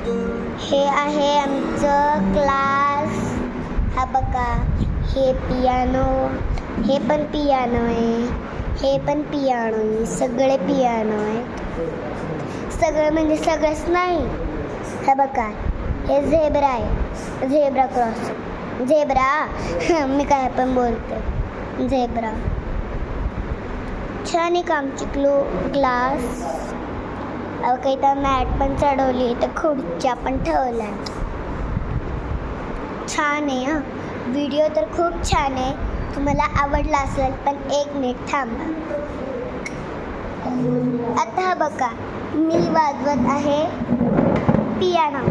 हे आहे आमचं क्लास. हा बघा, हे पियानो, हे पण पियानो आहे, हे पण पियानो आहे, सगळे पियानो आहेत. सगळं म्हणजे सगळंच नाही. हा बघा, हे झेब्रा आहे, झेब्रा क्रॉस, झेब्रा मी काय पण बोलते, झेब्रा. छान आहे का आमची क्लास. काही तर मॅट पण चढवली, तर खुर्च्या पण ठेवल्या. छान आहे हां. व्हिडिओ तर खूप छान आहे. तुम्हाला आवडला असेल पण 1 मिनिट थांबा. आता बघा, मी वाजवत आहे पियानो.